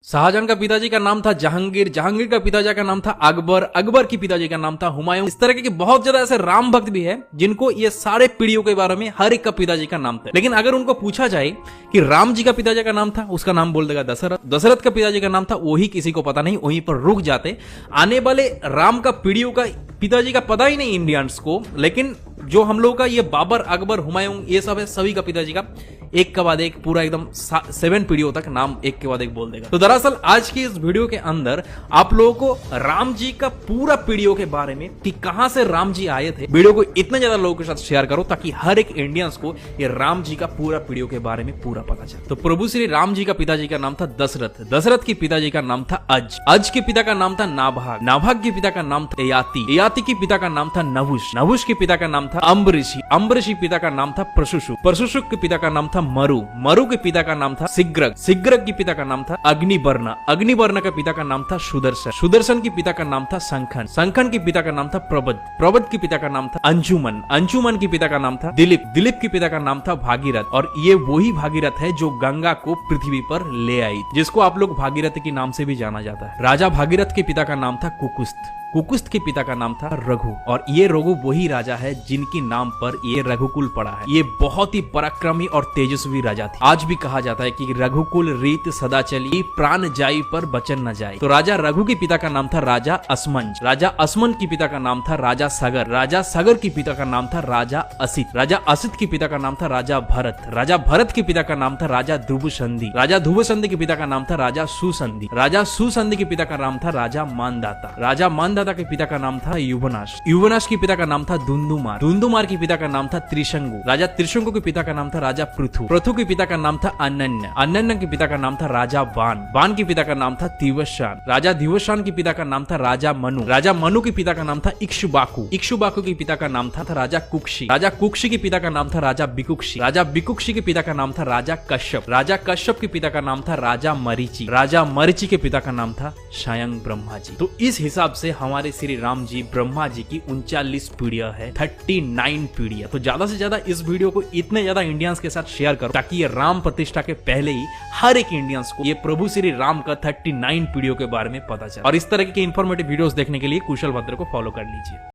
शाहजहां का पिताजी का नाम था जहांगीर, जहांगीर का पिताजी का नाम था अकबर, अकबर की पिताजी का नाम था हुमायूं। इस तरह के बहुत ज्यादा ऐसे राम भक्त भी है जिनको ये सारे पीढ़ियों के बारे में हर एक का पिताजी का नाम था। लेकिन अगर उनको पूछा जाए कि राम जी का पिताजी का नाम था, उसका नाम बोल देगा दशरथ। दशरथ का पिताजी का नाम था, वही किसी को पता नहीं, वहीं पर रुक जाते। आने वाले राम का पीढ़ियों का पिताजी का पता ही नहीं इंडियंस को। लेकिन जो हम लोग का ये बाबर, अकबर, हुमायूं, ये सब है, सभी का पिताजी का एक के बाद एक पूरा एकदम 7 पीढ़ियों तक नाम एक के बाद एक बोल देगा। तो दरअसल आज की इस वीडियो के अंदर आप लोगों को राम जी का पूरा पीढ़ियों के बारे में कि कहां से राम जी आए थे, वीडियो को इतने ज्यादा लोगों के साथ शेयर करो ताकि हर एक इंडियंस को ये राम जी का पूरा पीढ़ियों के बारे में पूरा पता चले। तो प्रभु श्री राम जी का पिताजी का नाम था दशरथ, दशरथ के पिताजी का नाम था अज, अज के पिता का नाम था नाभाग, नाभाग के पिता का नाम था ययाति, ययाति के पिता का नाम था नहुष, नहुष के पिता का नाम था अम्बरीशी, अम्बरीशी पिता का नाम था प्रशुशुक, प्रशुशुक के पिता का नाम था मरु, मरु के पिता का नाम था सिग्रग, सिग्रग के पिता का नाम था अग्निवर्ण, अग्निवर्ण के पिता का नाम था सुदर्शन, सुदर्शन के पिता का नाम था संखन, संखन के पिता का नाम था प्रबद, प्रबद के पिता का नाम था अंजुमन, अंजुमन के पिता का नाम था दिलीप, दिलीप के पिता का नाम था भागीरथ। और ये वही भागीरथ है जो गंगा को पृथ्वी पर ले आई, जिसको आप लोग भागीरथ के नाम से भी जाना जाता है। राजा भागीरथ के पिता का नाम था कुकुस्त, कुकुस्त के पिता का नाम था रघु। और ये रघु वही राजा है जिनके नाम पर ये रघुकुल पड़ा है। ये बहुत ही पराक्रमी और तेजस्वी राजा थे। आज भी कहा जाता है कि रघुकुल रीत सदा चली, प्राण जाई पर बचन न जाए। तो राजा रघु के पिता का नाम था राजा असमंज, राजा असमंज के पिता का नाम था राजा सगर, राजा सगर के पिता का नाम था राजा असित, राजा असित के पिता का नाम था राजा भरत, राजा भरत के पिता का नाम था राजा ध्रुवसंधि, राजा ध्रुवसंधि के पिता का नाम था राजा सुसंधि, राजा सुसंधि के पिता का नाम था राजा मानदाता, राजा मानदाता के पिता का नाम था युवनाश, युवनाश के पिता का नाम था दुंदुमार, दुंदुमार के पिता का नाम था त्रिशंगु, राजा त्रिशंगु के पिता का नाम था राजा पृथु, पृथु के पिता का नाम था अनन्य, अनन्य के पिता का नाम था राजा बाण, बाण के पिता का नाम था दिवशान, राजा दिवशान के पिता का नाम था राजा मनु, राजा मनु के पिता का नाम था इक्ष्वाकु, इक्ष्वाकु के पिता का नाम था राजा कुक्षी, राजा कुक्षी के पिता का नाम था राजा बिकुक्षी, राजा बिकुक्षी के पिता का नाम था राजा कश्यप, राजा कश्यप के पिता का नाम था राजा मरीचि, राजा मरीचि के पिता का नाम था स्वयं ब्रह्मा जी। तो इस हिसाब से हमारे श्री राम जी ब्रह्मा जी की 39 पीढ़ियां है, 39 पीढ़ियां। तो ज्यादा से ज्यादा इस वीडियो को इतने ज्यादा इंडियंस के साथ शेयर करो ताकि ये राम प्रतिष्ठा के पहले ही हर एक इंडियंस को ये प्रभु श्री राम का 39 पीढ़ियों के बारे में पता चले। और इस तरह के इंफॉर्मेटिव वीडियोस देखने के लिए कुशल भद्र को फॉलो कर लीजिए।